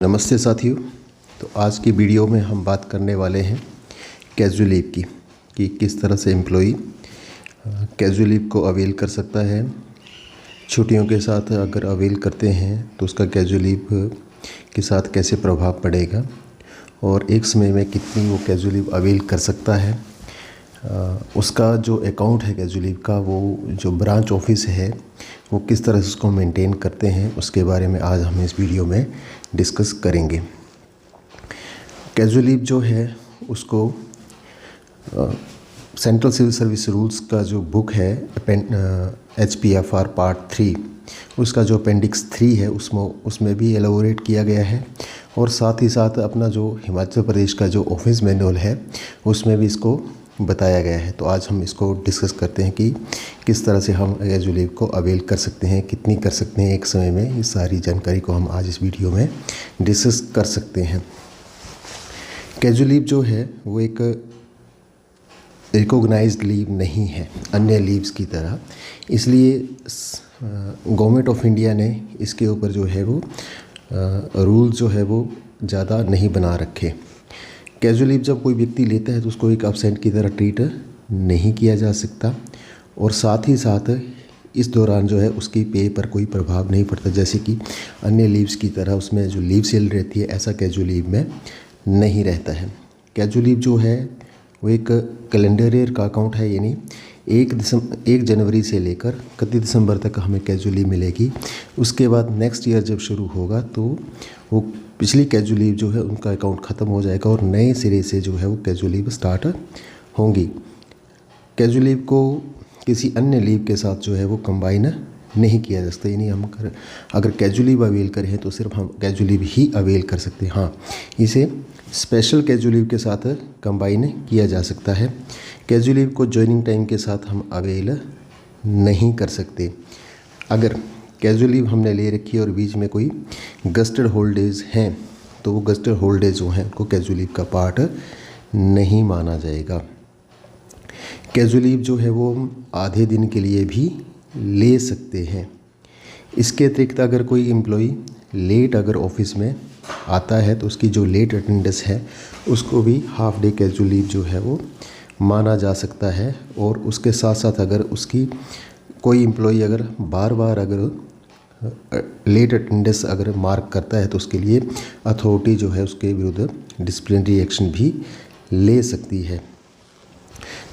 नमस्ते साथियों। तो आज की वीडियो में हम बात करने वाले हैं कैजुअल लीव की कि किस तरह से एम्प्लॉई कैजुअल लीव को अवेल कर सकता है। छुट्टियों के साथ अगर अवेल करते हैं तो उसका कैजुअल लीव के साथ कैसे प्रभाव पड़ेगा और एक समय में कितनी वो कैजुअल लीव अवेल कर सकता है। उसका जो अकाउंट है कैजुअल लीव का, वो जो ब्रांच ऑफिस है वो किस तरह से उसको मेंटेन करते हैं, उसके बारे में आज हम इस वीडियो में डिस्कस करेंगे। कैजुअल लीव जो है उसको सेंट्रल सिविल सर्विस रूल्स का जो बुक है HPFR पार्ट 3, उसका जो अपेंडिक्स 3 है उसमें भी एलाबोरेट किया गया है और साथ ही साथ अपना जो हिमाचल प्रदेश का जो ऑफिस मैनुअल है उसमें भी इसको बताया गया है। तो आज हम इसको डिस्कस करते हैं कि किस तरह से हम कैजुअल लीव को अवेल कर सकते हैं, कितनी कर सकते हैं एक समय में। इस सारी जानकारी को हम आज इस वीडियो में डिस्कस कर सकते हैं। कैजुअल लीव जो है वो एक रिकॉग्नाइज्ड लीव नहीं है अन्य लीव्स की तरह, इसलिए गवर्नमेंट ऑफ इंडिया ने इसके ऊपर जो है वो रूल जो है वो ज़्यादा नहीं बना रखे। कैजुअल लीव जब कोई व्यक्ति लेता है तो उसको एक एब्सेंट की तरह ट्रीट नहीं किया जा सकता और साथ ही साथ इस दौरान जो है उसकी पे पर कोई प्रभाव नहीं पड़ता, जैसे कि अन्य लीव्स की तरह उसमें जो लीव सेल रहती है ऐसा कैजुअल लीव में नहीं रहता है। कैजुअल लीव जो है वो एक कैलेंडर ईयर का अकाउंट है, यानी 1 जनवरी से लेकर 31 दिसंबर तक हमें कैजुअल लीव मिलेगी। उसके बाद नेक्स्ट ईयर जब शुरू होगा तो वो पिछली कैजुअल लीव जो है उनका अकाउंट ख़त्म हो जाएगा और नए सिरे से जो है वो कैजुअल लीव स्टार्ट होंगी। कैजुअल लीव को किसी अन्य लीव के साथ जो है वो कंबाइन नहीं किया जा सकता, यानी हम अगर कैजुअल लीव अवेल करें तो सिर्फ हम कैजुअल लीव ही अवेल कर सकते हैं। हाँ, इसे स्पेशल कैजुअल लीव के साथ कंबाइन किया जा सकता है। कैजुअल लीव को जॉइनिंग टाइम के साथ हम अवेल नहीं कर सकते। अगर कैजुअल लीव हमने ले रखी है और बीच में कोई गस्टेड हॉलीडेज हैं तो वो गस्टेड हॉलीडेज जो हैं उनको कैजुअल लीव का पार्ट नहीं माना जाएगा। कैजुअल लीव जो है वो हम आधे दिन के लिए भी ले सकते हैं। इसके अतिरिक्त अगर कोई एम्प्लॉई लेट अगर ऑफिस में आता है तो उसकी जो लेट अटेंडेंस है उसको भी हाफ डे कैजुअल लीव जो है वो माना जा सकता है। और उसके साथ साथ अगर उसकी कोई एम्प्लॉई अगर बार बार अगर लेट अटेंडेंस अगर मार्क करता है तो उसके लिए अथॉरिटी जो है उसके विरुद्ध डिसिप्लिनरी एक्शन भी ले सकती है।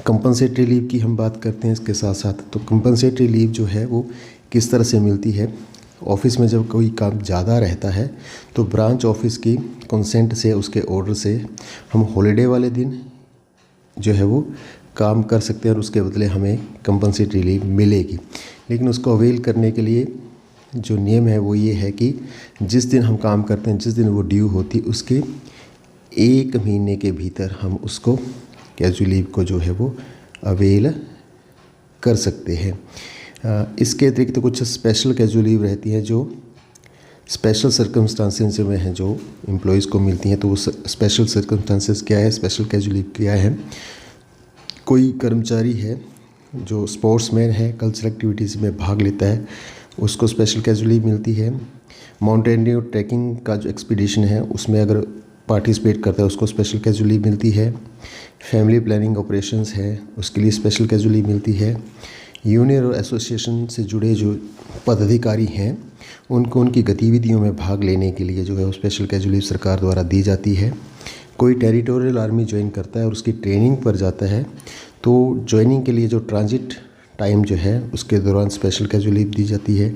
कंपनसेटरी लीव की हम बात करते हैं इसके साथ साथ। तो कंपनसेटरी लीव जो है वो किस तरह से मिलती है। ऑफिस में जब कोई काम ज़्यादा रहता है तो ब्रांच ऑफिस की कंसेंट से, उसके ऑर्डर से हम हॉलीडे वाले दिन जो है वो काम कर सकते हैं और उसके बदले हमें कंपनसेटरी लीव मिलेगी। लेकिन उसको अवेल करने के लिए जो नियम है वो ये है कि जिस दिन हम काम करते हैं, जिस दिन वो ड्यू होती है, उसके 1 महीने के भीतर हम उसको कैजुअल लीव को जो है वो अवेल कर सकते हैं। इसके अतिरिक्त कुछ स्पेशल कैजुअल लीव रहती है जो स्पेशल सर्कमस्टांसेस में हैं जो एम्प्लॉयज़ को मिलती हैं। तो वो स्पेशल सर्कमस्टांसेस क्या है, स्पेशल कैजुअल लीव क्या है। कोई कर्मचारी है जो स्पोर्ट्समैन है, कल्चरल एक्टिविटीज़ में भाग लेता है, उसको स्पेशल कैजुअल लीव मिलती है। माउंटेनियरिंग और ट्रैकिंग का जो एक्सपीडिशन है उसमें अगर पार्टिसिपेट करता है उसको स्पेशल कैजुअल लीव मिलती है। फैमिली प्लानिंग ऑपरेशंस है उसके लिए स्पेशल कैजुअल लीव मिलती है। यूनियन और एसोसिएशन से जुड़े जो पदाधिकारी हैं उनको उनकी गतिविधियों में भाग लेने के लिए जो है वो स्पेशल कैजुअल लीव सरकार द्वारा दी जाती है। कोई टेरिटोरियल आर्मी ज्वाइन करता है और उसकी ट्रेनिंग पर जाता है तो ज्वाइनिंग के लिए जो ट्रांजिट टाइम जो है उसके दौरान स्पेशल कैजुअल लीव दी जाती है।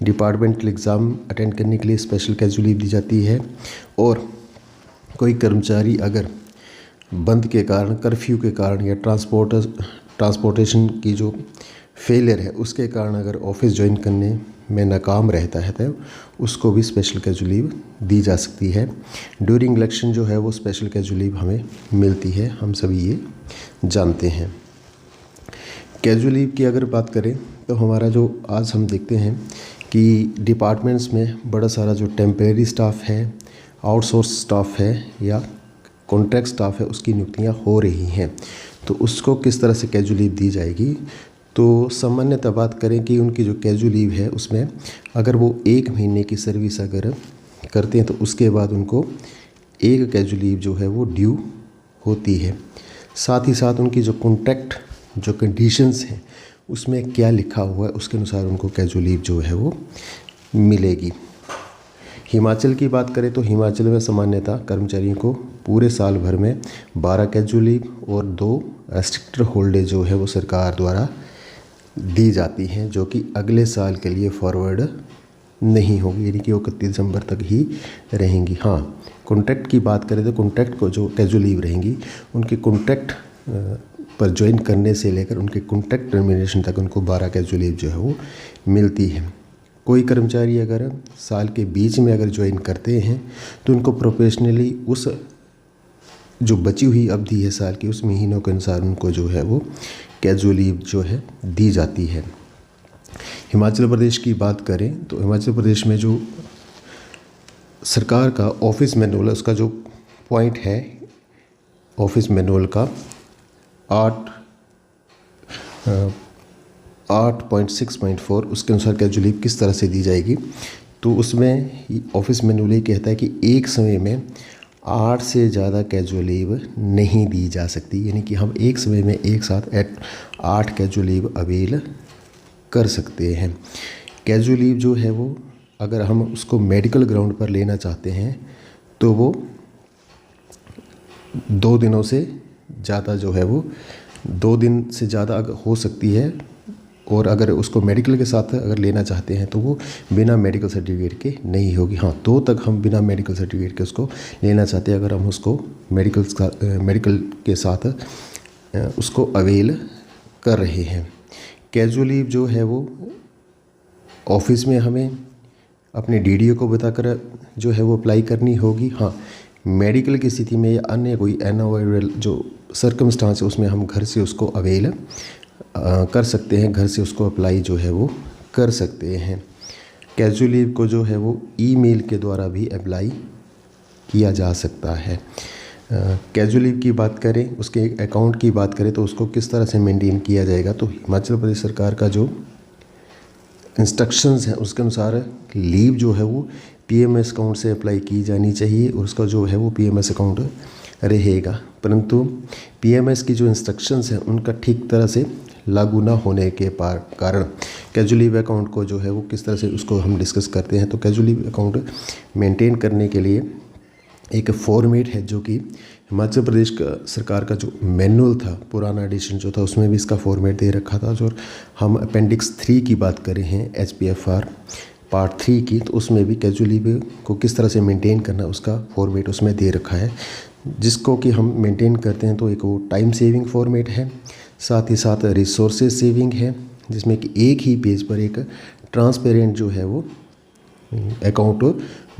डिपार्टमेंटल एग्ज़ाम अटेंड करने के लिए स्पेशल कैजुअल लीव दी जाती है। और कोई कर्मचारी अगर बंद के कारण, कर्फ्यू के कारण या ट्रांसपोर्टेशन की जो फेलियर है उसके कारण अगर ऑफिस ज्वाइन करने में नाकाम रहता है तो उसको भी स्पेशल कैजुअल लीव दी जा सकती है। ड्यूरिंग इलेक्शन जो है वो स्पेशल कैजुअल लीव हमें मिलती है, हम सभी ये जानते हैं। कैजुअल लीव की अगर बात करें तो हमारा जो आज हम देखते हैं कि डिपार्टमेंट्स में बड़ा सारा जो टेम्परेरी स्टाफ है, आउटसोर्स स्टाफ है या कॉन्ट्रैक्ट स्टाफ है उसकी नियुक्तियां हो रही हैं। तो उसको किस तरह से कैजुअल लीव दी जाएगी। तो सामान्यतः बात करें कि उनकी जो कैजुअल लीव है उसमें अगर वो 1 महीने की सर्विस अगर करते हैं तो उसके बाद उनको एक कैजुअल लीव जो है वो ड्यू होती है। साथ ही साथ उनकी जो कॉन्ट्रैक्ट जो कंडीशंस हैं उसमें क्या लिखा हुआ है उसके अनुसार उनको कैजुअल लीव जो है वो मिलेगी। हिमाचल की बात करें तो हिमाचल में सामान्यतः कर्मचारियों को पूरे साल भर में 12 कैजुअल लीव और 2 रेस्ट्रिक्टेड हॉलिडे जो है वो सरकार द्वारा दी जाती हैं, जो कि अगले साल के लिए फॉरवर्ड नहीं होगी, यानी कि वो 31 दिसंबर तक ही रहेंगी। हाँ, कॉन्ट्रैक्ट की बात करें तो कॉन्ट्रैक्ट को जो कैजुअल लीव रहेंगी उनके कॉन्ट्रैक्ट पर ज्वाइन करने से लेकर उनके कॉन्ट्रैक्ट टर्मिनेशन तक उनको 12 कैजुअल लीव जो है वो मिलती है। कोई कर्मचारी अगर साल के बीच में अगर ज्वाइन करते हैं तो उनको प्रोफेशनली उस जो बची हुई अवधि है साल की उस महीनों के अनुसार उनको जो है वो कैजुअल लीव जो है दी जाती है। हिमाचल प्रदेश की बात करें तो हिमाचल प्रदेश में जो सरकार का ऑफिस मैनुअल है उसका जो पॉइंट है ऑफिस मैनुअल का 8.6.4 उसके अनुसार कैजुअल लीव किस तरह से दी जाएगी। तो उसमें ऑफिस मैनुअल ये कहता है कि एक समय में 8 से ज़्यादा कैजुअल लीव नहीं दी जा सकती, यानी कि हम एक समय में एक साथ 8 कैजुअल लीव अवेल कर सकते हैं। कैजुअल लीव जो है वो अगर हम उसको मेडिकल ग्राउंड पर लेना चाहते हैं तो वो 2 दिनों से ज़्यादा जो है वो 2 दिन से ज़्यादा हो सकती है, और अगर उसको मेडिकल के साथ अगर लेना चाहते हैं तो वो बिना मेडिकल सर्टिफिकेट के नहीं होगी। हाँ, 2 तक हम बिना मेडिकल सर्टिफिकेट के उसको लेना चाहते हैं अगर हम उसको मेडिकल के साथ उसको अवेल कर रहे हैं। कैजुअल लीव जो है वो ऑफिस में हमें अपने डीडीओ को बताकर जो है वो अप्लाई करनी होगी। हाँ, मेडिकल की स्थिति में या अन्य कोई अनअवॉइडेबल जो सर्कमस्टांस है उसमें हम घर से उसको अवेल कर सकते हैं, घर से उसको अप्लाई जो है वो कर सकते हैं। कैजुअल लीव को जो है वो ईमेल के द्वारा भी अप्लाई किया जा सकता है। कैजुअल लीव की बात करें, उसके एक अकाउंट की बात करें तो उसको किस तरह से मेंटेन किया जाएगा, तो हिमाचल प्रदेश सरकार का जो इंस्ट्रक्शंस हैं उसके अनुसार लीव जो है वो पीएमएस अकाउंट से अप्लाई की जानी चाहिए और उसका जो है वो पीएमएस अकाउंट रहेगा। परंतु पीएमएस की जो इंस्ट्रक्शंस हैं उनका ठीक तरह से लागू ना होने के कारण कैजुअल लीव अकाउंट को जो है वो किस तरह से उसको हम डिस्कस करते हैं। तो कैजुअल लीव अकाउंट मेंटेन करने के लिए एक फॉर्मेट है जो कि हिमाचल प्रदेश का सरकार का जो मैनुअल था, पुराना एडिशन जो था उसमें भी इसका फॉर्मेट दे रखा था। जो हम अपेंडिक्स 3 की बात कर रहे हैं HPFR पार्ट 3 की, तो उसमें भी कैजुअल लीव को किस तरह से मेंटेन करना उसका फॉर्मेट उसमें दे रखा है, जिसको कि हम मेंटेन करते हैं। तो एक वो टाइम सेविंग फॉर्मेट है, साथ ही साथ रिसोर्सेज सेविंग है, जिसमें कि एक ही पेज पर एक ट्रांसपेरेंट जो है वो अकाउंट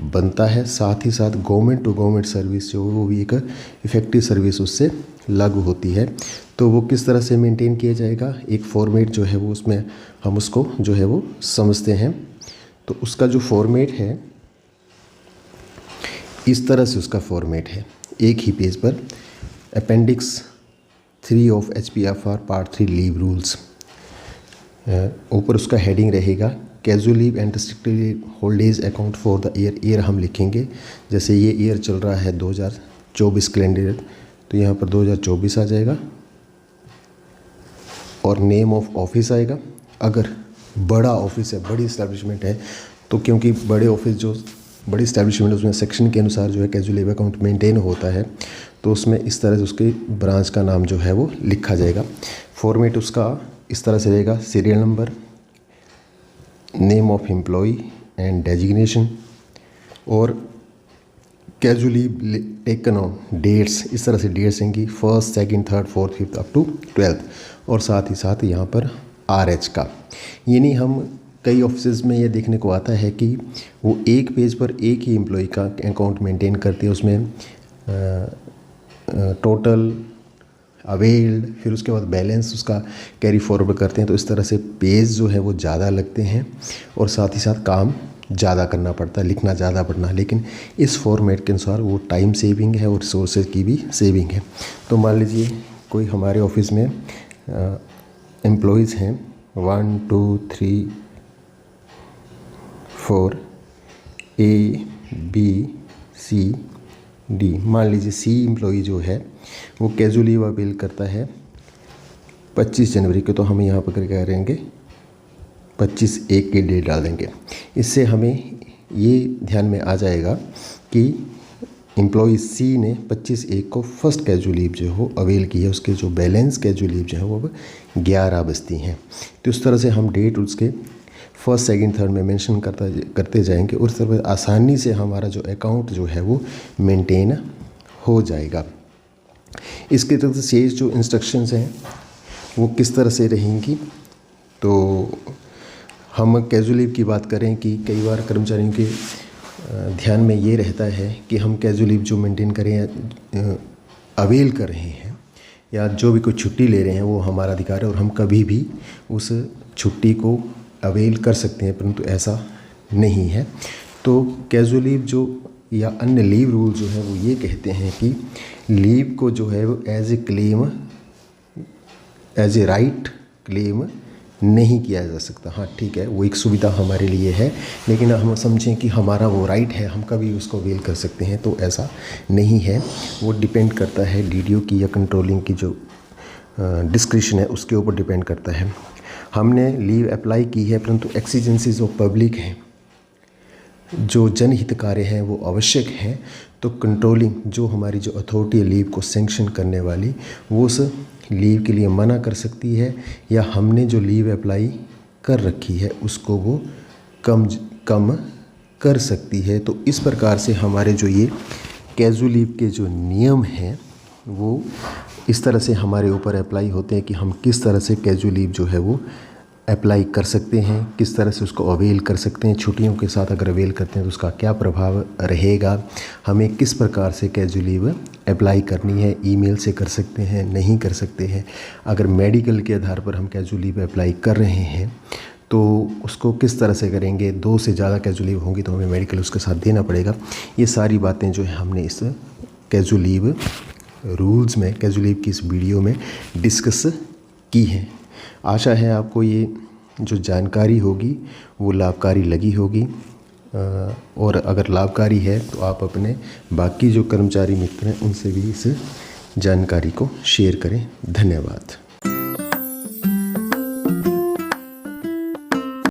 बनता है। साथ ही साथ गवर्नमेंट टू गवर्नमेंट सर्विस जो वो भी एक इफ़ेक्टिव सर्विस उससे लागू होती है। तो वो किस तरह से मेंटेन किया जाएगा, एक फॉर्मेट जो है वो उसमें हम उसको जो है वो समझते हैं। तो उसका जो फॉर्मेट है इस तरह से उसका फॉर्मेट है, एक ही पेज पर appendix 3 of HPFR part 3 leave rules, ऊपर उसका हेडिंग रहेगा casual leave and restricted holidays account for the year हम लिखेंगे। जैसे ये ईयर चल रहा है 2024 कैलेंडर, तो यहाँ पर 2024 आ जाएगा और नेम ऑफ ऑफिस आएगा। अगर बड़ा ऑफिस है, बड़ी इस्टेब्लिशमेंट है, तो क्योंकि बड़े ऑफिस जो बड़ी इस्टेब्लिशमेंट उसमें सेक्शन के अनुसार जो है कैजुअल लीव अकाउंट मेंटेन होता है, तो उसमें इस तरह से उसके ब्रांच का नाम जो है वो लिखा जाएगा। फॉर्मेट उसका इस तरह से रहेगा, serial number, name of employ and designation, और casual leave taken on dates, इस तरह से डेट्स होंगी 1st, 2nd, 3rd, 4th, 5th up to 12th, और साथ ही साथ यहाँ पर RH का। यानी हम कई ऑफिस में ये देखने को आता है कि वो एक पेज पर एक ही एम्प्लॉय का अकाउंट मेंटेन करते हैं, उसमें टोटल अवेल्ड, फिर उसके बाद बैलेंस उसका कैरी फॉरवर्ड करते हैं। तो इस तरह से पेज जो है वो ज़्यादा लगते हैं और साथ ही साथ काम ज़्यादा करना पड़ता है, लिखना ज़्यादा पड़ना। लेकिन इस फॉर्मेट के अनुसार वो टाइम सेविंग है और रिसोर्सेज की भी सेविंग है। तो मान लीजिए कोई हमारे ऑफिस में एम्प्लॉयज़ हैं 1 2 3 4 A बी सी डी। मान लीजिए सी एम्प्लॉई जो है वो कैजुअल लीव अवेल करता है 25 जनवरी को, तो हम यहाँ पर क्या करेंगे 25/1 की डेट डाल देंगे। इससे हमें ये ध्यान में आ जाएगा कि एम्प्लॉई सी ने 25/1 को फर्स्ट कैजुअल लीव जो हो अवेल की है, उसके जो बैलेंस कैजुअल लीव जो है वो अब 11 बचती हैं। तो इस तरह से हम डेट उसके फर्स्ट सेकंड थर्ड में मेंशन करते जाएंगे और इस तरह आसानी से हमारा जो अकाउंट जो है वो मेंटेन हो जाएगा। इसके तरफ शेष जो इंस्ट्रक्शंस हैं वो किस तरह से रहेंगी, तो हम कैजुअल लीव की बात करें कि कई बार कर्मचारियों के ध्यान में ये रहता है कि हम कैजुअल लीव जो मेंटेन करें अवेल कर रहे हैं या जो भी कोई छुट्टी ले रहे हैं वो हमारा अधिकार है और हम कभी भी उस छुट्टी को अवेल कर सकते हैं, परंतु ऐसा नहीं है। तो कैजुअल लीव जो या अन्य लीव रूल जो है वो ये कहते हैं कि लीव को जो है वो एज ए राइट क्लेम नहीं किया जा सकता। हाँ ठीक है, वो एक सुविधा हमारे लिए है, लेकिन हम समझें कि हमारा वो राइट है, हम कभी उसको अवेल कर सकते हैं, तो ऐसा नहीं है। वो डिपेंड करता है डीडीओ की या कंट्रोलिंग की जो डिस्क्रिप्शन है उसके ऊपर डिपेंड करता है। हमने लीव अप्लाई की है, परंतु एक्सीजेंसीज ऑफ पब्लिक हैं, जो जनहित कार्य हैं वो आवश्यक हैं, तो कंट्रोलिंग जो हमारी जो अथॉरिटी है लीव को सैंक्शन करने वाली, वो उस लीव के लिए मना कर सकती है या हमने जो लीव अप्लाई कर रखी है उसको वो कम कर सकती है। तो इस प्रकार से हमारे जो ये कैजुअल लीव के जो नियम हैं वो इस तरह से हमारे ऊपर अप्लाई होते हैं कि हम किस तरह से कैजुअल लीव जो है वो अप्लाई कर सकते हैं, किस तरह से उसको अवेल कर सकते हैं। छुट्टियों के साथ अगर अवेल करते हैं तो उसका क्या प्रभाव रहेगा, हमें किस प्रकार से कैजुअल लीव अप्लाई करनी है, ईमेल से कर सकते हैं, नहीं कर सकते हैं। अगर मेडिकल के आधार पर हम कैजुअल लीव अप्लाई कर रहे हैं तो उसको किस तरह से करेंगे, 2 से ज़्यादा कैजुअल लीव होंगी तो हमें मेडिकल उसके साथ देना पड़ेगा। ये सारी बातें जो है हमने इस कैजुअल लीव रूल्स में, कैजुअल लीव की इस वीडियो में डिस्कस की हैं। आशा है आपको ये जो जानकारी होगी वो लाभकारी लगी होगी, और अगर लाभकारी है तो आप अपने बाकी जो कर्मचारी मित्र हैं उनसे भी इस जानकारी को शेयर करें। धन्यवाद।